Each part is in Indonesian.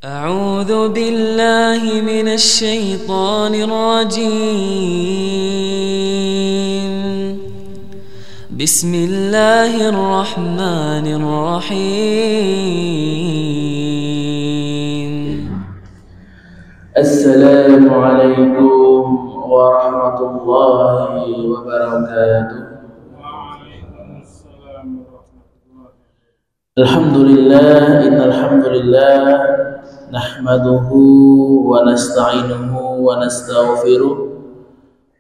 أعوذ بالله من الشيطان الرجيم. بسم الله الرحمن الرحيم. السلام عليكم ورحمة الله وبركاته. الحمد لله إن الحمد لله نحمده ونستعينه ونستغفره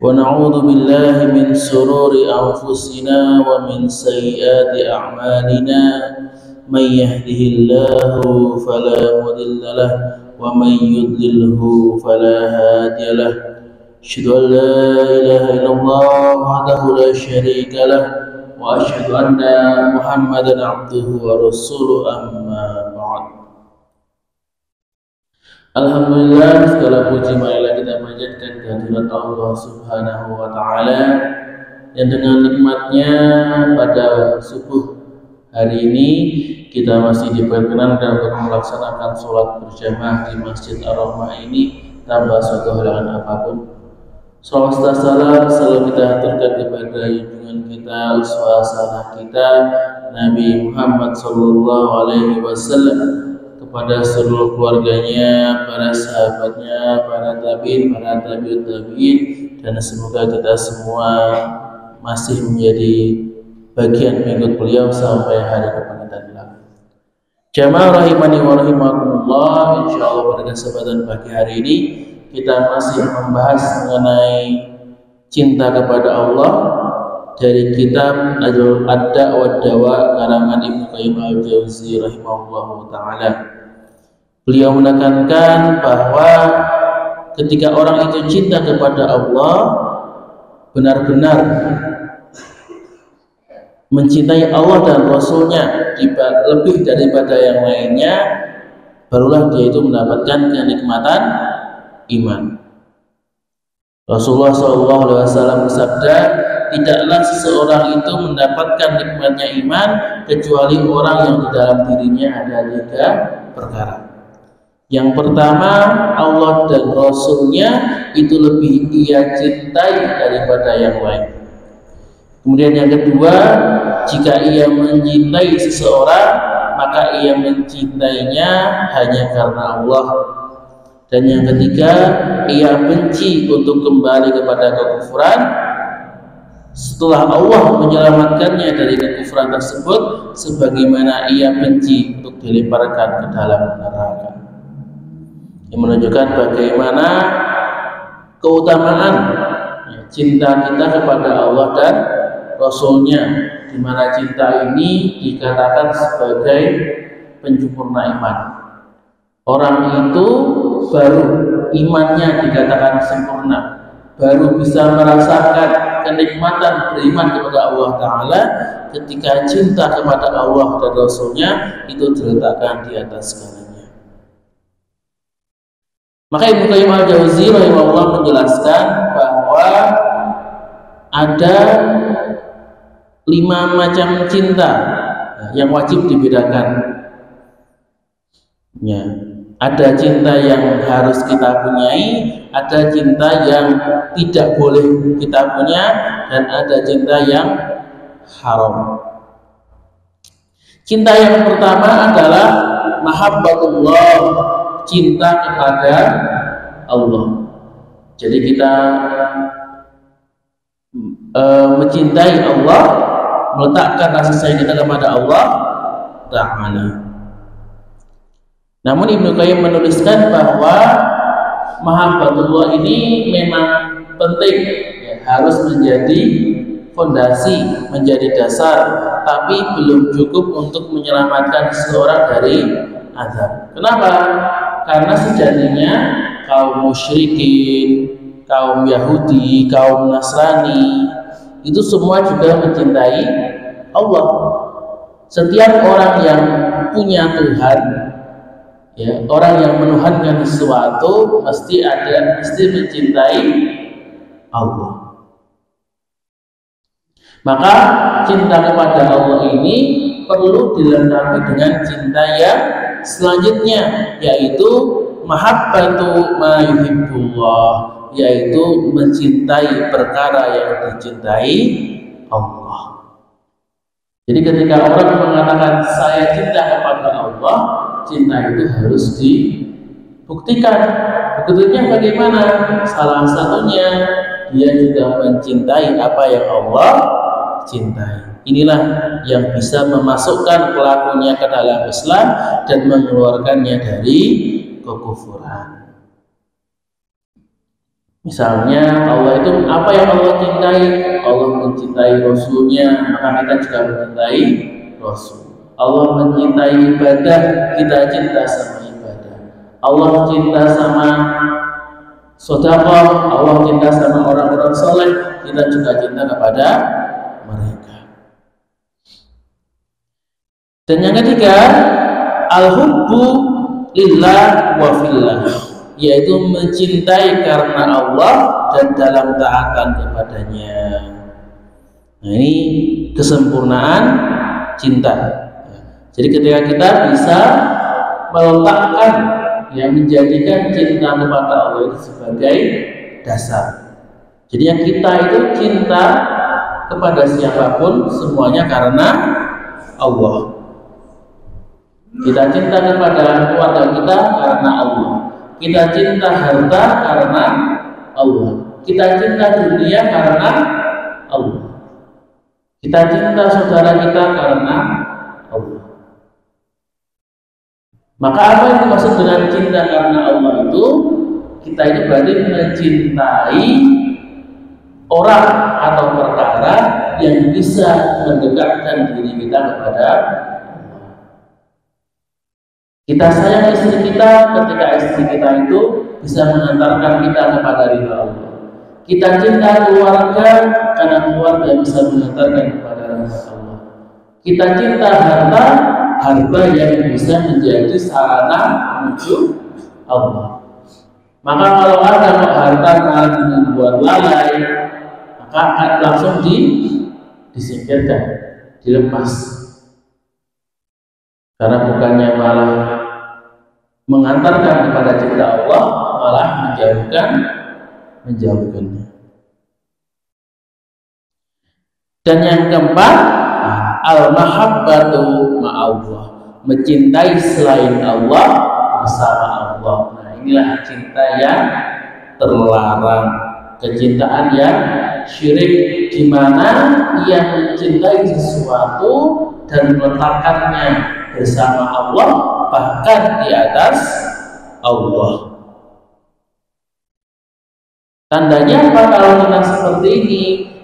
ونعوذ بالله من شرور أنفسنا ومن سيئات أعمالنا. من يهده الله فلا مضل له ومن يضلله فلا هادي له. أشهد أن لا إله إلا الله وحده لا شريك له وأشهد أن محمدا عبده ورسوله. أما بعد. Alhamdulillah, segala puji marilah kita panjatkan kehadirat Allah Subhanahu wa Ta'ala yang dengan nikmatnya pada subuh hari ini kita masih diperkenankan untuk melaksanakan sholat berjamaah di Masjid Ar-Rahmah ini tanpa suatu halangan apapun. Salawat serta salam selalu kita aturkan kepada junjungan kita, uswah kita, Nabi Muhammad Sallallahu Alaihi Wasallam, kepada seluruh keluarganya, para sahabatnya, para tabi'in, para tabi'ut tabi'in, dan semoga kita semua masih menjadi bagian pengikut beliau sampai hari kebangkitan kelak. Jamaah rahimani wa rahimakumullah, insyaallah pada kesempatan pagi hari ini kita masih membahas mengenai cinta kepada Allah dari kitab Ad-Da' wad Dawa karangan Ibnu Qayyim al-Jauzi rahimahullahu taala. Beliau menekankan bahwa ketika orang itu cinta kepada Allah, benar-benar mencintai Allah dan Rasulnya lebih daripada yang lainnya, barulah dia itu mendapatkan kenikmatan iman. Rasulullah SAW bersabda, tidaklah seseorang itu mendapatkan nikmatnya iman kecuali orang yang di dalam dirinya ada 3 perkara. Yang pertama, Allah dan Rasulnya itu lebih ia cintai daripada yang lain. Kemudian yang kedua, jika ia mencintai seseorang, maka ia mencintainya hanya karena Allah. Dan yang ketiga, ia benci untuk kembali kepada kekufuran setelah Allah menyelamatkannya dari kekufuran tersebut, sebagaimana ia benci untuk dilemparkan ke dalam neraka. Yang menunjukkan bagaimana keutamaan cinta kita kepada Allah dan Rasulnya, di mana cinta ini dikatakan sebagai penyempurna iman. Orang itu baru imannya dikatakan sempurna, baru bisa merasakan kenikmatan beriman kepada Allah Ta'ala ketika cinta kepada Allah dan Rasulnya itu diletakkan di atas segalanya. Maka Ibnu Qayyim al-Jauzi rahimahullah menjelaskan bahwa ada 5 macam cinta yang wajib dibedakan. Ada cinta yang harus kita punyai, ada cinta yang tidak boleh kita punya, dan ada cinta yang haram. Cinta yang pertama adalah mahabbatullah, cinta kepada Allah. Jadi kita mencintai Allah, meletakkan rasa sayang kita kepada Allah Ta'ala. Namun Ibnu Qayyim menuliskan bahwa mahabbatullah ini memang penting, harus menjadi fondasi, menjadi dasar, tapi belum cukup untuk menyelamatkan seseorang dari azab. Kenapa? Karena sejatinya kaum musyrikin, kaum Yahudi, kaum Nasrani itu semua juga mencintai Allah. Setiap orang yang punya Tuhan, orang yang menuhankan sesuatu mesti mencintai Allah. Maka cinta kepada Allah ini perlu dilengkapi dengan cinta yang selanjutnya, yaitu mahabbatu ma yuhibbullah, yaitu mencintai perkara yang dicintai Allah. Jadi ketika orang mengatakan saya cinta kepada Allah, cinta itu harus dibuktikan. Buktinya bagaimana? Salah satunya dia juga mencintai apa yang Allah cintai. Inilah yang bisa memasukkan pelakunya ke dalam Islam dan mengeluarkannya dari kekufuran. Misalnya Allah itu apa yang Allah cintai? Allah mencintai Rasulnya, maka kita juga mencintai Rasul. Allah mencintai ibadah, kita cinta sama ibadah. Allah cinta sama sedekah, Allah cinta sama orang-orang soleh, kita juga cinta kepada mereka. Dan yang ketiga, al-hubbu lillah wa fillah, yaitu mencintai karena Allah dan dalam taatan kepadanya. Nah, ini kesempurnaan cinta. Jadi ketika kita bisa meletakkan yang menjadikan cinta kepada Allah itu sebagai dasar. Jadi yang kita itu cinta kepada siapapun semuanya karena Allah. Kita cinta kepada keluarga kita karena Allah. Kita cinta harta karena Allah. Kita cinta dunia karena Allah. Kita cinta saudara kita karena Allah. Maka apa yang dimaksud dengan cinta karena Allah itu? Kita itu berarti mencintai orang atau perkara yang bisa mendekatkan diri kita kepada Allah. Kita sayang istri kita ketika istri kita itu bisa mengantarkan kita kepada ridha Allah. Kita cinta keluarga karena keluarga bisa mengantarkan kepada rahmat Allah. Kita cinta harta yang bisa menjadi sarana menuju Allah. Maka kalau ada harta malah dibuat lalai, maka akan langsung disingkirkan, dilepas. Karena bukannya malah mengantarkan kepada cinta Allah, malah menjauhkannya. Dan yang keempat, al-mahabbatu ma'allah, mencintai selain Allah bersama Allah. Nah, inilah cinta yang terlarang, kecintaan yang syirik, di mana ia mencintai sesuatu dan meletakkannya bersama Allah, bahkan di atas Allah. Tandanya apa kalau kita seperti ini?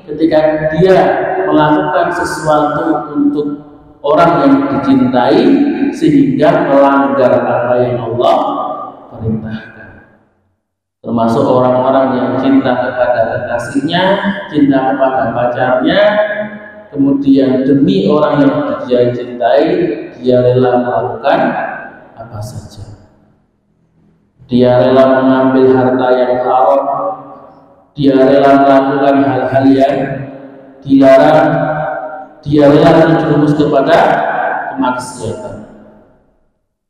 Ketika dia melakukan sesuatu untuk orang yang dicintai sehingga melanggar apa yang Allah perintahkan. Termasuk orang-orang yang cinta kepada kekasihnya, cinta kepada pacarnya, kemudian demi orang yang dia cintai, dia rela melakukan apa saja. Dia rela mengambil harta yang haram, dia rela melakukan hal-hal yang dilarang, dia rela terjerumus kepada kemaksiatan.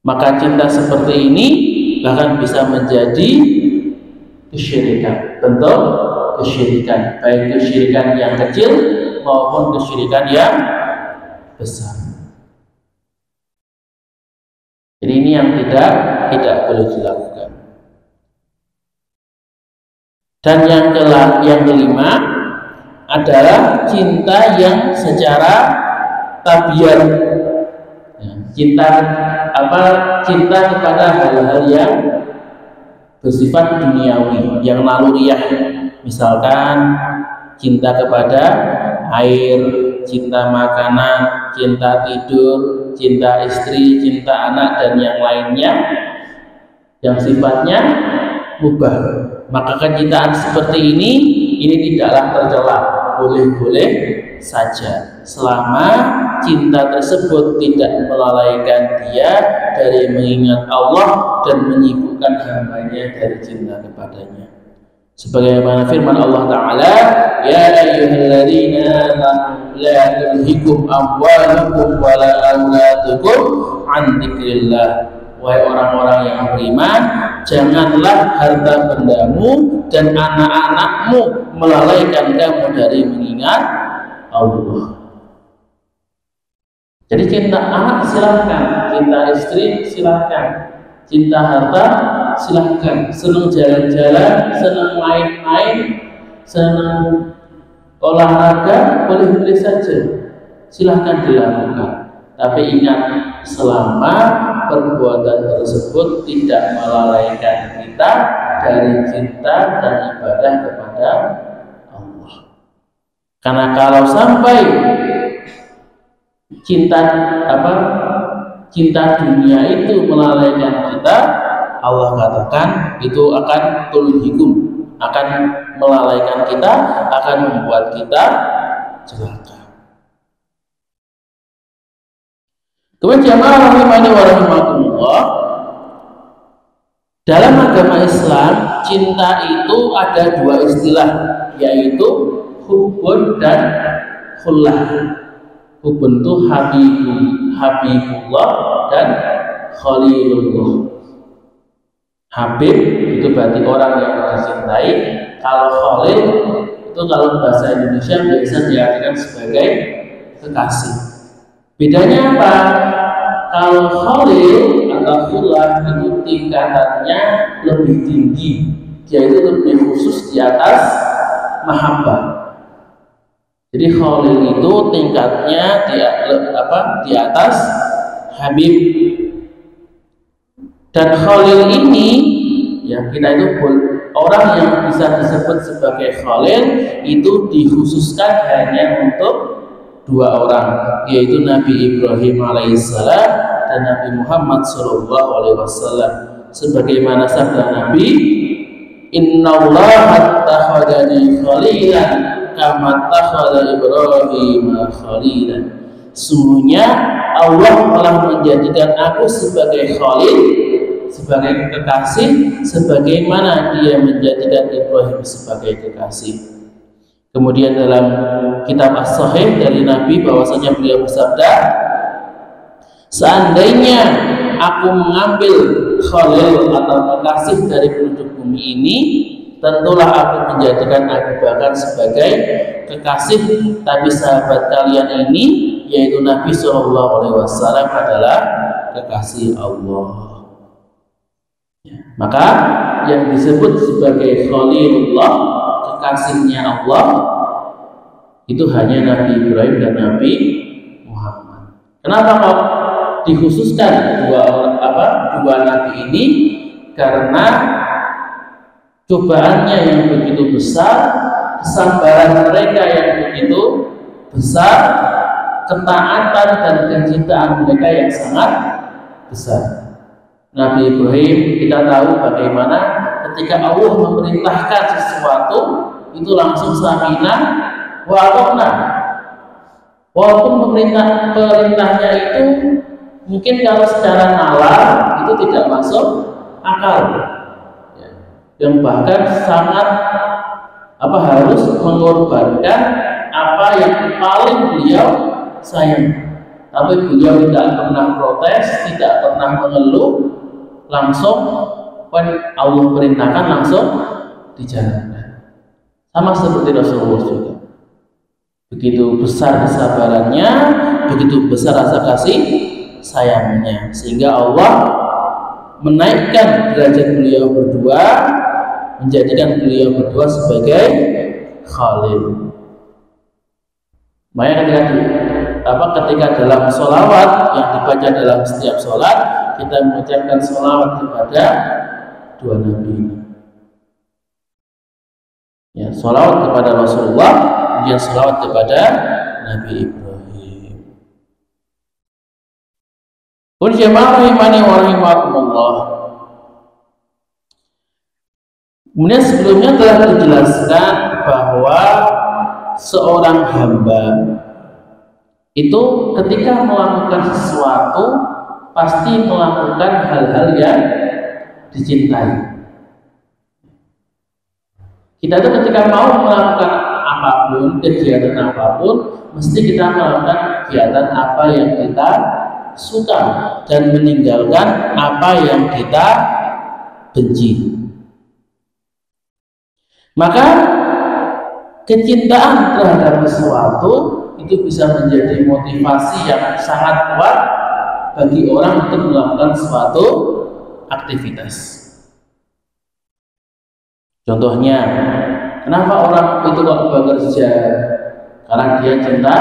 Maka cinta seperti ini bahkan bisa menjadi kesyirikan, bentuk kesyirikan, baik kesyirikan yang kecil maupun kesyirikan yang besar. Jadi ini yang tidak boleh dilakukan. Dan yang kelima adalah cinta yang secara tabiat. Cinta kepada hal-hal yang bersifat duniawi, yang naluriah. Misalkan cinta kepada air, cinta makanan, cinta tidur, cinta istri, cinta anak, dan yang lainnya yang sifatnya mubah. Maka kecintaan seperti ini tidaklah tercela, boleh-boleh saja selama cinta tersebut tidak melalaikan dia dari mengingat Allah dan menyibukkan hambanya dari cinta kepadanya. Sebagaimana firman Allah Ta'ala, ya ayyuhalladzina amanu la tulhikum amwalukum wala auladukum an dzikrillah. Wahai orang-orang yang beriman, janganlah harta bendamu dan anak-anakmu melalaikan kamu dari mengingat Allah. Jadi cinta anak silahkan, cinta istri silahkan, cinta harta silahkan, senang jalan-jalan, senang main-main, senang olahraga, boleh-boleh saja, silahkan dilakukan. Tapi ingat, selama perbuatan tersebut tidak melalaikan kita dari cinta dan ibadah kepada Allah. Karena kalau sampai cinta dunia itu melalaikan kita, Allah katakan itu akan tulhikum, akan melalaikan kita, akan membuat kita celaka. Kemudian jamaah rahimani wa rahimakumullah, dalam agama Islam cinta itu ada dua istilah, yaitu hubbun dan khullah. Hubbun itu habibullah dan khalilullah. Habib itu berarti orang yang dicintai. Kalau khalil itu kalau bahasa Indonesia biasa diartikan sebagai kekasih. Bedanya apa? Kalau khalil atau khullah itu tingkatannya lebih tinggi, dia itu lebih khusus di atas mahabbah. Jadi khalil itu tingkatnya di atas habib. Dan khalil ini, ya kita itu orang yang bisa disebut sebagai khalil itu dikhususkan hanya untuk dua orang, yaitu Nabi Ibrahim alaihissalam dan Nabi Muhammad sallallahu alaihi wasallam. Sebagaimana sabda Nabi, "Innallaha attakhadani khalilan kama attakhadha Ibrahim khalilan." Sungguhnya Allah telah menjadikan aku sebagai khalil, sebagai kekasih, sebagaimana Dia menjadikan Ibrahim sebagai kekasih. Kemudian dalam kitab As-Sahih dari Nabi bahwasanya beliau bersabda, seandainya aku mengambil khalil atau kekasih dari penduduk bumi ini, tentulah aku menjadikan Abu Bakar sebagai kekasih, tapi sahabat kalian ini, yaitu Nabi SAW adalah kekasih Allah. Maka yang disebut sebagai khalilullah, kekasihnya Allah, itu hanya Nabi Ibrahim dan Nabi Muhammad. Kenapa kok dikhususkan dua nabi ini? Karena cobaannya yang begitu besar, kesabaran mereka yang begitu besar, ketaatan dan kecintaan mereka yang sangat besar. Nabi Ibrahim kita tahu bagaimana ketika Allah memerintahkan sesuatu itu langsung saminah wa ata'na. Walaupun perintahnya itu mungkin kalau secara nalar itu tidak masuk akal, yang bahkan sangat harus mengorbankan apa yang paling beliau sayang. Tapi beliau tidak pernah protes, tidak pernah mengeluh, langsung Allah perintahkan langsung dijalankan. Sama seperti Rasulullah juga. Begitu besar kesabarannya, begitu besar rasa kasih sayangnya, sehingga Allah menaikkan derajat beliau berdua, menjadikan beliau berdua sebagai khalil. Makanya ketika dalam sholawat yang dibaca dalam setiap sholat, kita mengucapkan sholawat kepada dua nabi ini. Ya, sholawat kepada Rasulullah, kemudian sholawat kepada Nabi Ibrahim. Kemudian sebelumnya telah dijelaskan bahwa seorang hamba itu ketika melakukan sesuatu pasti melakukan hal-hal yang dicintai. Kita itu ketika mau melakukan apapun, kegiatan apapun, mesti kita melakukan kegiatan apa yang kita suka dan meninggalkan apa yang kita benci. Maka kecintaan terhadap sesuatu itu bisa menjadi motivasi yang sangat kuat bagi orang untuk melakukan suatu aktivitas. Contohnya, kenapa orang itu kok bekerja? Karena dia cinta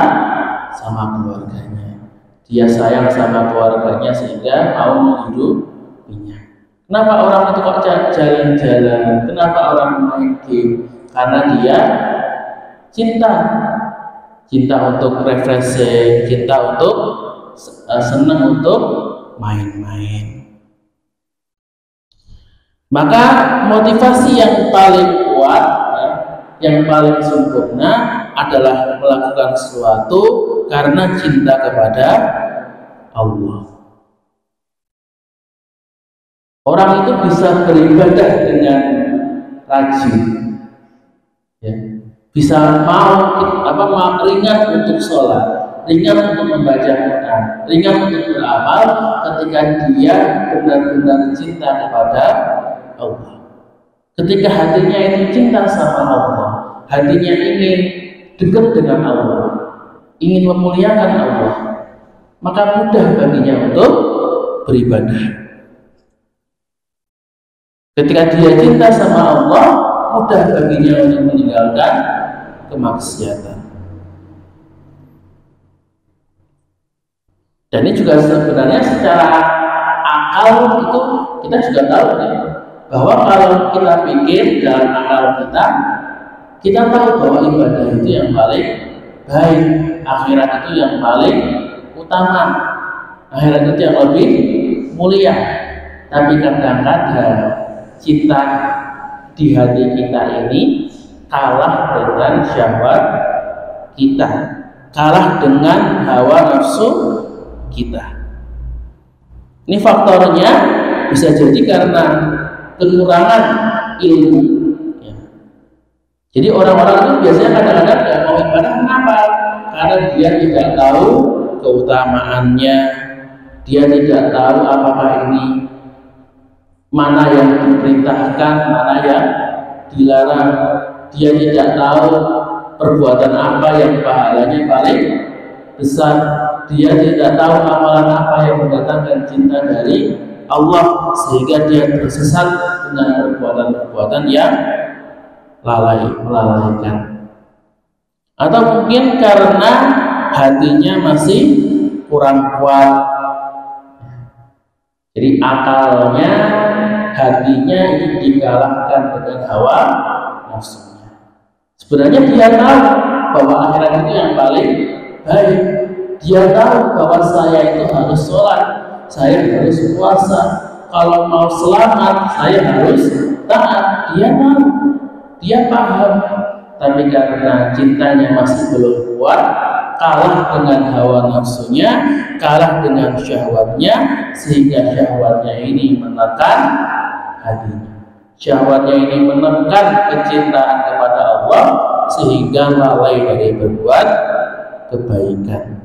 sama keluarganya, dia sayang sama keluarganya sehingga mau menghidupinya. Kenapa orang itu kok jalan-jalan? Kenapa orang main game? Karena dia cinta untuk refreshing, cinta untuk senang untuk main-main. Maka motivasi yang paling kuat, yang paling sempurna adalah melakukan sesuatu karena cinta kepada Allah. Orang itu bisa beribadah dengan rajin, ya. Bisa mau ringan untuk sholat, ringan untuk membaca Quran, ringan untuk beramal ketika dia benar-benar cinta kepada Allah. Ketika hatinya itu cinta sama Allah, hatinya ingin dekat dengan Allah, ingin memuliakan Allah, maka mudah baginya untuk beribadah. Ketika dia cinta sama Allah, mudah baginya untuk meninggalkan kemaksiatan. Dan ini juga sebenarnya secara akal itu kita juga tahu ya, bahwa kalau kita pikir dalam akal kita tahu bahwa ibadah itu yang paling baik, akhirat itu yang paling utama, akhirat itu yang lebih mulia. Tapi kadang-kadang cinta di hati kita ini kalah dengan syahwat kita, kalah dengan hawa nafsu kita. Ini faktornya bisa jadi karena kekurangan ilmu. Jadi orang-orang itu biasanya kadang-kadang tidak mau ibadah. Kenapa? Karena dia tidak tahu keutamaannya, dia tidak tahu apakah ini mana yang diperintahkan, mana yang dilarang. Dia tidak tahu perbuatan apa yang pahalanya paling besar. Dia tidak tahu amalan apa yang mendatangkan cinta dari Allah, sehingga dia tersesat dengan perbuatan-perbuatan yang melalaikan. Atau mungkin karena hatinya masih kurang kuat. Jadi akalnya, hatinya itu dikalahkan dengan hawa nafsunya. Sebenarnya dia tahu bahwa akhirat itu yang paling baik. Dia tahu bahwa saya itu harus sholat, saya harus puasa. Kalau mau selamat, saya harus taat. Dia tahu, dia paham. Tapi karena cintanya masih belum kuat, kalah dengan hawa nafsunya, kalah dengan syahwatnya, sehingga syahwatnya ini menekan hatinya. Syahwatnya ini menekan kecintaan kepada Allah, sehingga lalai dari berbuat kebaikan.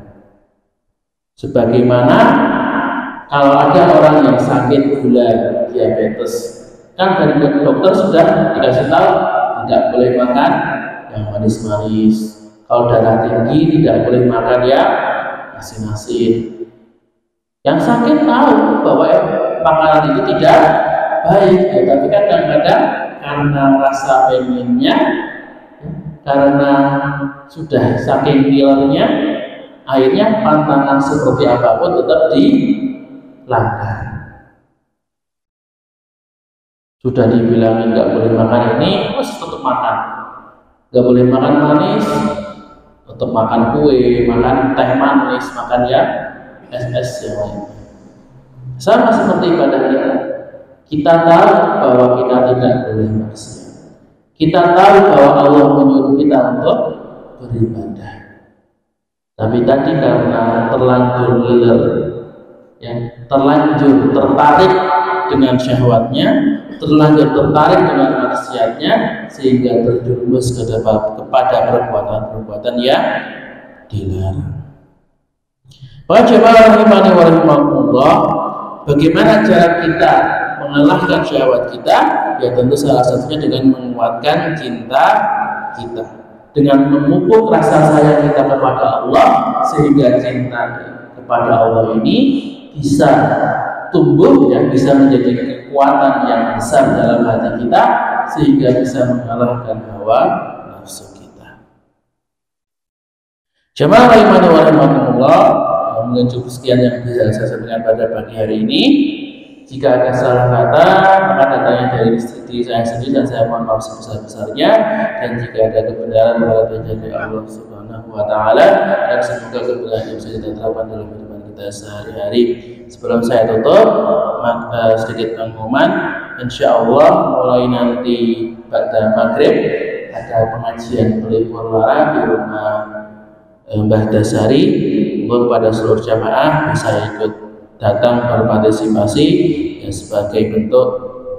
Sebagaimana kalau ada orang yang sakit gula, diabetes, kan dari dokter sudah dikasih tahu tidak boleh makan yang manis-manis. Kalau darah tinggi tidak boleh makan yang asin-asin. Yang sakit tahu bahwa makanan itu tidak baik, ya, tapi kadang-kadang karena rasa pengennya, karena sudah saking ngilernya, akhirnya pantangan seperti apapun tetap dilanggar. Sudah dibilangin nggak boleh makan ini, terus tetap makan. Nggak boleh makan manis, tetap makan kue, makan teh manis, makan yang es-es yang lain. Sama seperti ibadah kita. Kita tahu bahwa kita tidak boleh maksiat. Kita tahu bahwa Allah menyuruh kita untuk beribadah. Tapi tadi karena terlanjur ngiler, ya, terlanjur tertarik dengan syahwatnya, terlanjur tertarik dengan maksiatnya, sehingga terjerumus kepada perbuatan-perbuatan yang dilarang. Para jemaah rahimani wa rahimakumullah, bagaimana cara kita mengalahkan syahwat kita? Ya tentu salah satunya dengan menguatkan cinta kita, dengan memupuk rasa sayang kita kepada Allah, sehingga cinta kepada Allah ini bisa tumbuh, ya, bisa menjadi kekuatan yang besar dalam hati kita, sehingga bisa mengalahkan hawa nafsu kita. Jemaah rahimani wa rahimakumullah, mungkin cukup sekian yang bisa saya sampaikan pada pagi hari ini. Jika ada salah kata, maka datangnya dari diri saya sendiri dan saya mohon maaf sebesar-besarnya. Dan jika ada kebenaran, maka dari Allah Subhanahu wa Ta'ala, dan semoga kebenaran bisa kita terapkan dalam kehidupan kita sehari-hari. Sebelum saya tutup, sedikit pengumuman. Insya Allah mulai nanti pada maghrib ada pengajian pelipur lara di rumah Mbah Dasari. Untuk pada seluruh jamaah bisa ikut datang berpartisipasi, ya, sebagai bentuk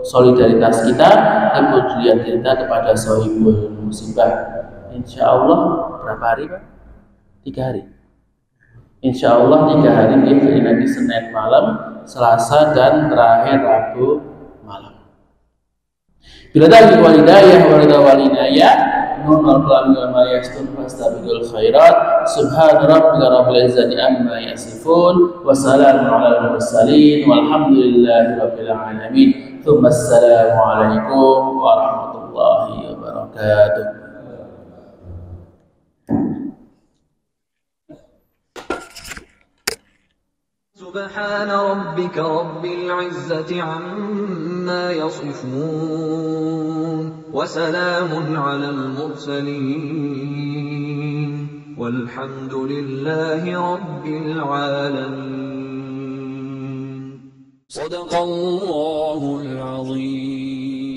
solidaritas kita, kepedulian kita kepada Sohibul Musibah. Insya Allah berapa hari Pak? 3 hari. Insya Allah 3 hari, jadi nanti Senin malam, Selasa, dan terakhir Rabu malam. Bila taufiq wal hidayah wa ridha wal inayah, Nuhul kalam wa ma yastun fastabiqul khairat. Subhana rabbika rabbil izzati amma yasifun, wa salamun alal mursalin, walhamdulillahi rabbil alamin. Tsumma assalamu alaikum warahmatullahi wabarakatuh. سبحان ربك رب العزة عما يصفون وسلام على المرسلين والحمد لله رب العالمين. صدق الله العظيم.